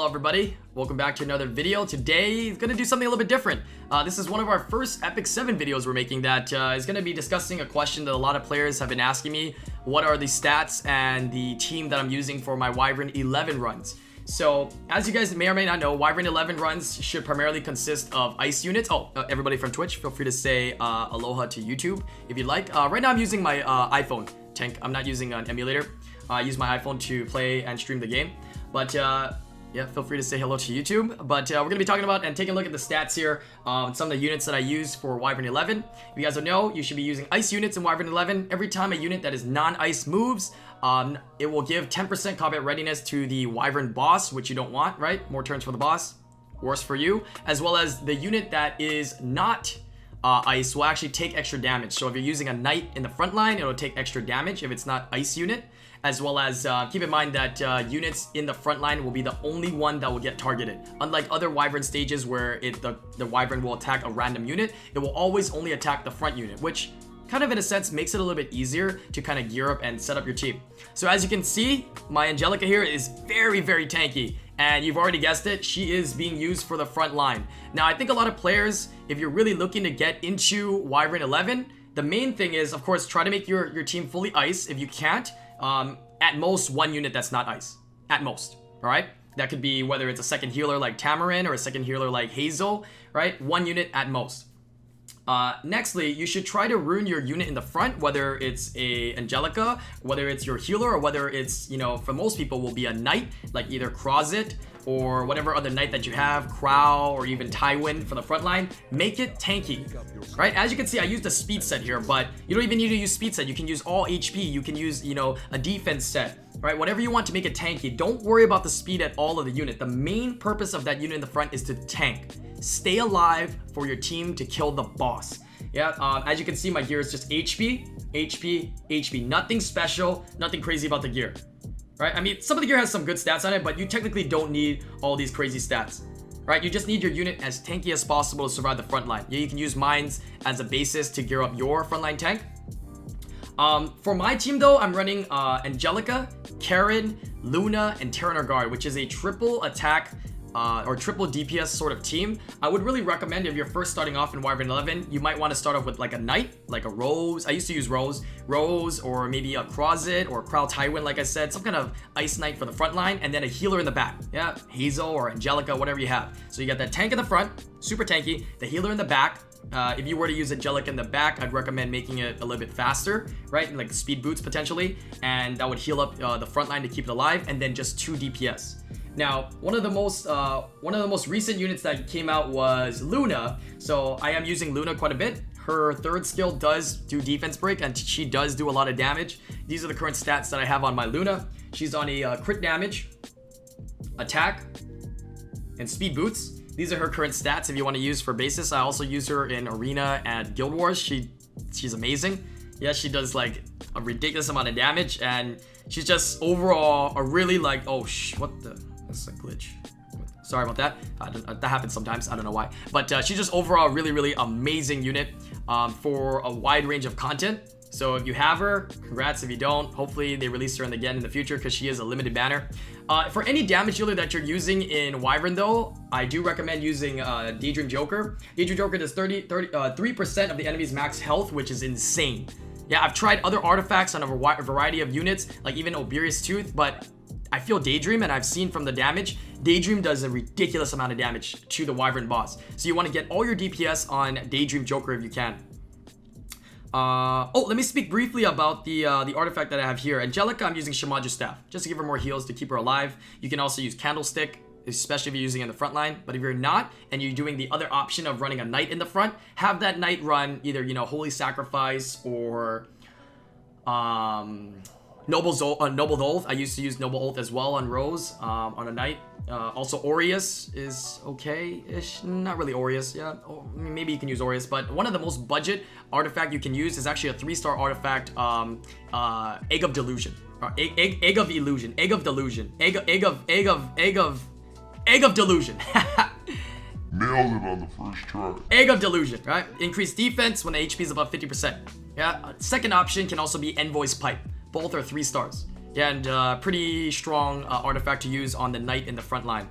Hello everybody, welcome back to another video. Today is gonna do something a little bit different. This is one of our first Epic 7 videos we're making that is gonna be discussing a question that a lot of players have been asking me. What are the stats and the team that I'm using for my Wyvern 11 runs? So as you guys may or may not know, Wyvern 11 runs should primarily consist of ice units. Everybody from Twitch, feel free to say aloha to YouTube if you'd like. Right now I'm using my iPhone tank. I'm not using an emulator. I use my iPhone to play and stream the game. But yeah, feel free to say hello to YouTube. But we're going to be talking about and taking a look at the stats here. Some of the units that I use for Wyvern 11. If you guys don't know, you should be using ice units in Wyvern 11. Every time a unit that is non-ice moves, it will give 10% combat readiness to the Wyvern boss, which you don't want, right? More turns for the boss, worse for you. As well as the unit that is not ice will actually take extra damage. So if you're using a knight in the front line, it'll take extra damage if it's not ice unit. As well as keep in mind that units in the front line will be the only one that will get targeted. Unlike other Wyvern stages where the Wyvern will attack a random unit, it will always only attack the front unit, which kind of in a sense makes it a little bit easier to kind of gear up and set up your team. So as you can see, my Angelica here is very, very tanky. And you've already guessed it, she is being used for the front line. Now, I think a lot of players, if you're really looking to get into Wyvern 11, the main thing is, of course, try to make your team fully ice. If you can't, at most one unit that's not ice. At most, all right? That could be whether it's a second healer like Taranor or a second healer like Hazel, right? One unit at most. Nextly, you should try to ruin your unit in the front, whether it's a Angelica, whether it's your healer, or whether it's, you know, for most people will be a knight, like either Crozet or whatever other knight that you have, Crow, or even Tywin for the front line. Make it tanky, right? As you can see, I used a speed set here, but you don't even need to use speed set. You can use all HP. You can use, you know, a defense set, right? Whatever you want to make it tanky. Don't worry about the speed at all of the unit. The main purpose of that unit in the front is to tank. Stay alive for your team to kill the boss. Yeah, as you can see, my gear is just HP, HP, HP. Nothing special, nothing crazy about the gear. Right? I mean, some of the gear has some good stats on it, but you technically don't need all these crazy stats. Right? You just need your unit as tanky as possible to survive the front line. Yeah, you can use mines as a basis to gear up your frontline tank. For my team though, I'm running Angelica, Karin, Luna, and Taranor Guard, which is a triple attack or triple DPS sort of team. I would really recommend if you're first starting off in Wyvern 11, you might want to start off with like a knight, like a Rose. I used to use Rose, or maybe a Crozet or Crow Tywin, like I said, some kind of ice knight for the front line, and then a healer in the back. Yeah, Hazel or Angelica, whatever you have. So you got that tank in the front, super tanky, the healer in the back. If you were to use Angelica in the back, I'd recommend making it a little bit faster, right? Like speed boots potentially, and that would heal up the front line to keep it alive, and then just 2 DPS. Now, one of the most recent units that came out was Luna. So I am using Luna quite a bit. Her third skill does do defense break, and she does do a lot of damage. These are the current stats that I have on my Luna. She's on a crit damage, attack, and speed boots. These are her current stats if you want to use for basis. I also use her in Arena and Guild Wars. She's amazing. Yeah, she does like a ridiculous amount of damage, and she's just overall a really like, what the, that's a glitch. Sorry about that. That happens sometimes. I don't know why. But she's just overall a really, really amazing unit for a wide range of content. So if you have her, congrats. If you don't, hopefully they release her again in the future because she is a limited banner. For any damage dealer that you're using in Wyvern though, I do recommend using Daydream Joker. Daydream Joker does 3% of the enemy's max health, which is insane. Yeah, I've tried other artifacts on a variety of units, like even Oberius Tooth, but I feel Daydream, and I've seen from the damage, Daydream does a ridiculous amount of damage to the Wyvern boss. So you want to get all your DPS on Daydream Joker if you can. Let me speak briefly about the artifact that I have here. Angelica, I'm using Shamaja Staff, just to give her more heals to keep her alive. You can also use Candlestick, especially if you're using it in the front line. But if you're not, and you're doing the other option of running a knight in the front, have that knight run either, you know, Holy Sacrifice or Noble Oath. I used to use Noble Oath as well on Rose, on a knight. Also Aureus is okay-ish, not really Aureus, yeah, maybe you can use Aureus, but one of the most budget artifact you can use is actually a 3-star artifact, Egg of Delusion, or Egg of Illusion, Egg of Delusion, Egg of Delusion. Nailed it on the first try. Egg of Delusion, right? Increase defense when the HP is above 50%. Yeah, second option can also be Envoy's Pipe. Both are 3 stars. Yeah, and pretty strong artifact to use on the knight in the front line.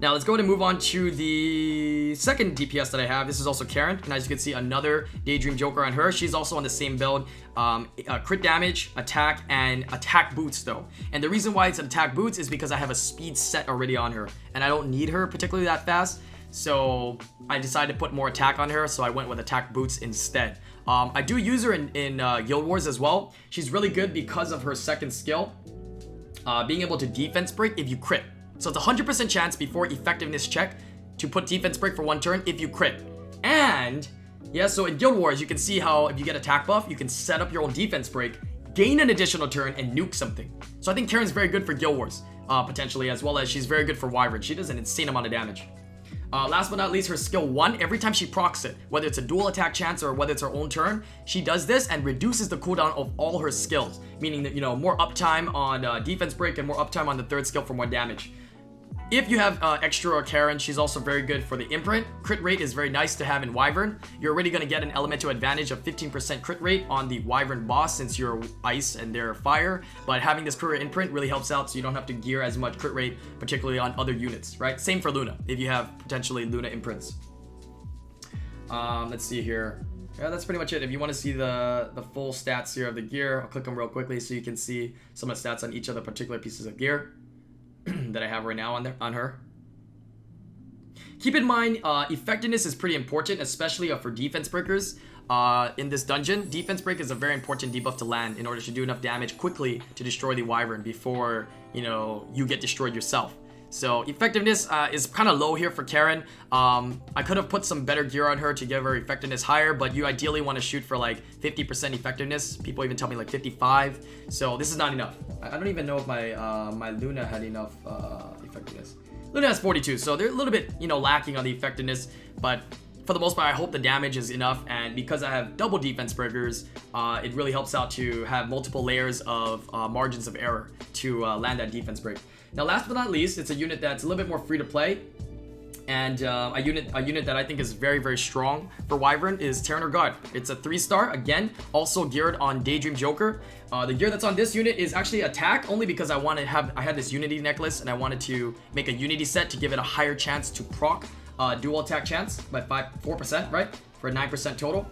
Now let's go ahead and move on to the second DPS that I have. This is also Karin, and as you can see, another Daydream Joker on her. She's also on the same build, crit damage, attack, and attack boots though. And the reason why it's an attack boots is because I have a speed set already on her, and I don't need her particularly that fast. So I decided to put more attack on her, so I went with attack boots instead. I do use her in Guild Wars as well. She's really good because of her second skill, being able to defense break if you crit. So it's a 100% chance before effectiveness check to put defense break for 1 turn if you crit. And yeah, so in Guild Wars, you can see how if you get attack buff, you can set up your own defense break, gain an additional turn, and nuke something. So I think Karin's very good for Guild Wars, potentially, as well as she's very good for Wyvern. She does an insane amount of damage. Last but not least, her skill 1, every time she procs it, whether it's a dual attack chance or whether it's her own turn, she does this and reduces the cooldown of all her skills, meaning that, you know, more uptime on defense break and more uptime on the third skill for more damage. If you have extra Karin, she's also very good for the imprint. Crit rate is very nice to have in Wyvern. You're already going to get an elemental advantage of 15% crit rate on the Wyvern boss since you're ice and they're fire. But having this crit rate imprint really helps out so you don't have to gear as much crit rate, particularly on other units, right? Same for Luna, if you have potentially Luna imprints. Let's see here. Yeah, that's pretty much it. If you want to see the full stats here of the gear, I'll click them real quickly so you can see some of the stats on each of the particular pieces of gear that I have right now on her. Keep in mind, effectiveness is pretty important, especially for defense breakers. In this dungeon, defense break is a very important debuff to land in order to do enough damage quickly to destroy the Wyvern before, you know, you get destroyed yourself. So effectiveness is kind of low here for Karin. I could have put some better gear on her to give her effectiveness higher, but you ideally want to shoot for like 50% effectiveness. People even tell me like 55. So this is not enough. I don't even know if my Luna had enough effectiveness. Luna has 42, so they're a little bit, you know, lacking on the effectiveness, but for the most part, I hope the damage is enough, and because I have double defense breakers, it really helps out to have multiple layers of margins of error to land that defense break. Now, last but not least, it's a unit that's a little bit more free to play, and a unit that I think is very, very strong for Wyvern is Taranor Guard. It's a 3-star, again, also geared on Daydream Joker. The gear that's on this unit is actually attack, only because I had this Unity necklace, and I wanted to make a Unity set to give it a higher chance to proc dual attack chance by 4%, right? For a 9% total.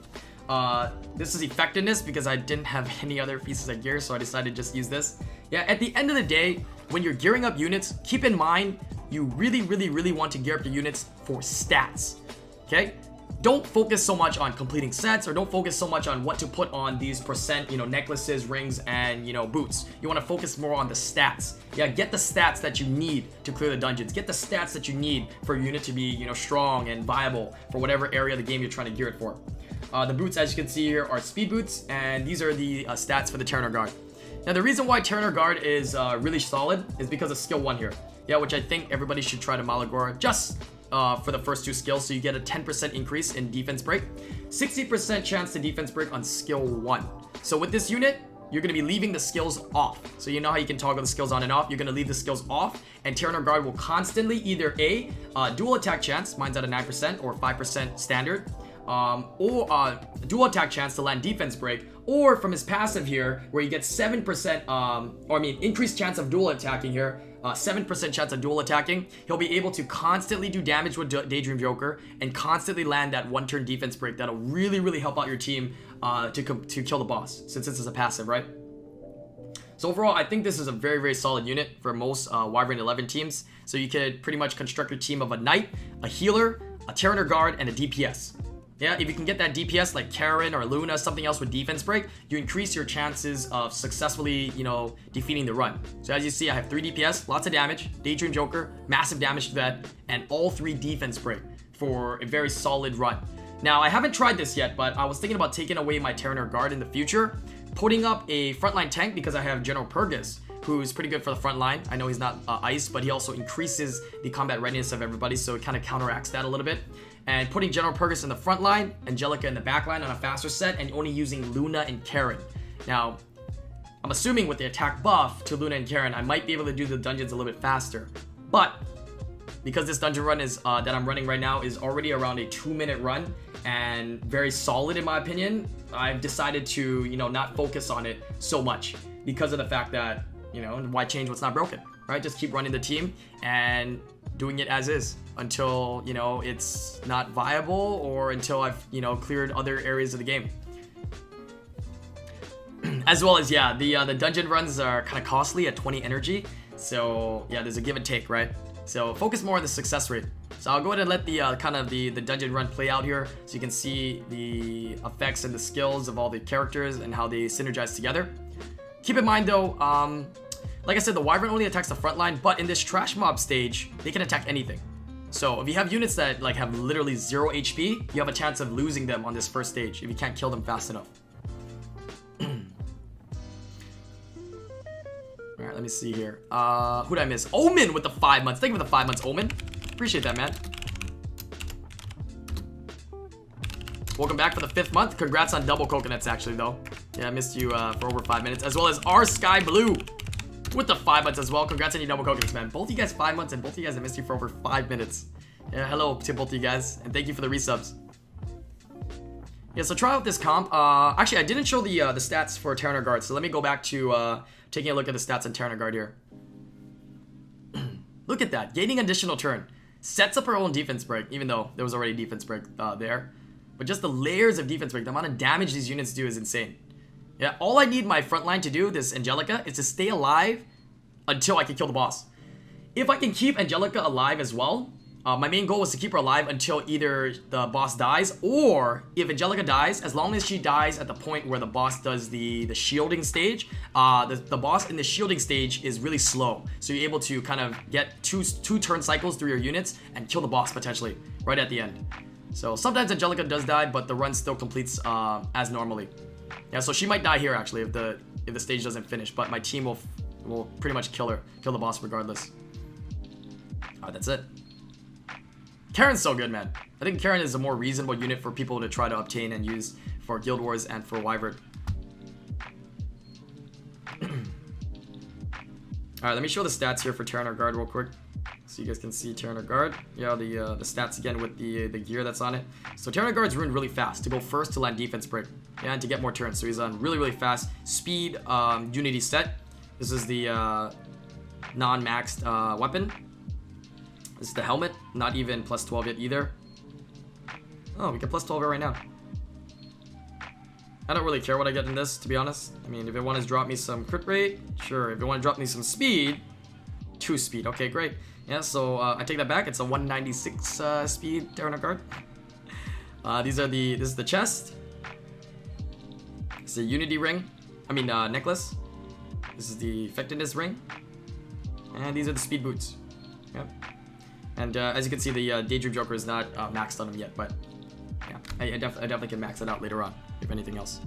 This is effectiveness because I didn't have any other pieces of gear, so I decided to just use this. Yeah, at the end of the day, when you're gearing up units, keep in mind you really, really, really want to gear up your units for stats. Okay? Don't focus so much on completing sets, or don't focus so much on what to put on these percent, you know, necklaces, rings, and, you know, boots. You want to focus more on the stats. Yeah, get the stats that you need to clear the dungeons. Get the stats that you need for your unit to be, you know, strong and viable for whatever area of the game you're trying to gear it for. The boots, as you can see here, are speed boots, and these are the stats for the Taranor Guard. Now, the reason why Taranor Guard is really solid is because of skill 1 here. Yeah, which I think everybody should try to Malagora just for the first 2 skills, so you get a 10% increase in defense break, 60% chance to defense break on skill 1. So with this unit, you're going to be leaving the skills off. So you know how you can toggle the skills on and off. You're going to leave the skills off, and Taranor Guard will constantly either A, dual attack chance, mine's at a 9% or 5% standard, or dual attack chance to land defense break, or from his passive here, where you get 7%, increased chance of dual attacking here, 7% chance of dual attacking. He'll be able to constantly do damage with Daydream Joker and constantly land that 1-turn defense break. That'll really, really help out your team to kill the boss, since this is a passive, right? So overall, I think this is a very, very solid unit for most Wyvern 11 teams. So you could pretty much construct your team of a knight, a healer, a Taranor Guard, and a DPS. Yeah, if you can get that DPS like Karin or Luna, something else with defense break, you increase your chances of successfully, you know, defeating the run. So as you see, I have 3 DPS, lots of damage, Daydream Joker, massive damage to that, and all 3 defense break for a very solid run. Now, I haven't tried this yet, but I was thinking about taking away my Taranor Guard in the future, putting up a frontline tank because I have General Purgus, who's pretty good for the front line. I know he's not ice, but he also increases the combat readiness of everybody, so it kind of counteracts that a little bit. And putting General Purgus in the front line, Angelica in the back line on a faster set, and only using Luna and Karin. Now, I'm assuming with the attack buff to Luna and Karin, I might be able to do the dungeons a little bit faster. But because this dungeon run is that I'm running right now is already around a 2-minute run and very solid in my opinion, I've decided to, you know, not focus on it so much because of the fact that, you know, why change what's not broken, right? Just keep running the team and doing it as is until, you know, it's not viable or until I've, you know, cleared other areas of the game. As well as, yeah, the dungeon runs are kind of costly at 20 energy. So, yeah, there's a give and take, right? So, focus more on the success rate. So, I'll go ahead and let the kind of the dungeon run play out here so you can see the effects and the skills of all the characters and how they synergize together. Keep in mind, though, like I said, the Wyvern only attacks the front line, but in this trash mob stage, they can attack anything. So, if you have units that, like, have literally 0 HP, you have a chance of losing them on this first stage if you can't kill them fast enough. Alright, let me see here. Who did I miss? Omen with the 5 months. Thank you for the 5 months, Omen. Appreciate that, man. Welcome back for the 5th month. Congrats on double coconuts, actually, though. Yeah, I missed you for over 5 minutes. As well as R Sky Blue with the 5 months as well. Congrats on your double coconuts, man. Both of you guys 5 months, and both of you guys I missed you for over 5 minutes. Yeah, hello to both of you guys, and thank you for the resubs. Yeah, so try out this comp. Actually, I didn't show the stats for Taranor Guard, so let me go back to taking a look at the stats on Taranor Guard here. Look at that, gaining additional turn. Sets up her own defense break, even though there was already defense break there. But just the layers of defense break, the amount of damage these units do is insane. Yeah, all I need my front line to do, this Angelica, is to stay alive until I can kill the boss. If I can keep Angelica alive as well, my main goal is to keep her alive until either the boss dies, or if Angelica dies, as long as she dies at the point where the boss does the shielding stage, the boss in the shielding stage is really slow. So you're able to kind of get two turn cycles through your units and kill the boss potentially right at the end. So sometimes Angelica does die, but the run still completes as normally. Yeah, so she might die here actually if the stage doesn't finish, but my team will pretty much kill the boss regardless. Alright, that's it. Karin's so good, man. I think Karin is a more reasonable unit for people to try to obtain and use for Guild Wars and for Wyvern. Alright, let me show the stats here for Taranor Guard real quick, so you guys can see Taranor Guard. Yeah, the stats again with the gear that's on it. So Taranor Guard's ruined really fast to go first to land defense break, yeah, and to get more turns. So he's on really fast speed unity set. This is the non-maxed weapon. This is the helmet, not even plus 12 yet either. Oh, we get plus 12 right now. I don't really care what I get in this, to be honest. I mean, if it wants to drop me some crit rate, sure. If it want to drop me some speed, 2 speed. Okay, great. Yeah, so I take that back. It's a 196 speed Taranor Guard. This is the chest. It's a unity ring. I mean, necklace. This is the effectiveness ring. And these are the speed boots. Yep. And as you can see, the Daydream Joker is not maxed on him yet, but yeah, I definitely can max it out later on, if anything else.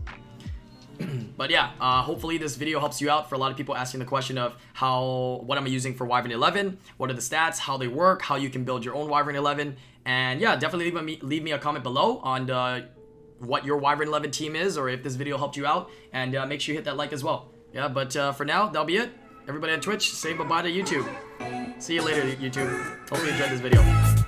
But yeah, hopefully this video helps you out. For a lot of people asking the question of what am I using for Wyvern 11, what are the stats, how they work, how you can build your own Wyvern 11, and yeah, definitely leave me a comment below on what your Wyvern 11 team is, or if this video helped you out, and make sure you hit that like as well. Yeah, but for now, that'll be it. Everybody on Twitch, say bye-bye to YouTube. See you later, YouTube. Hope you enjoyed this video.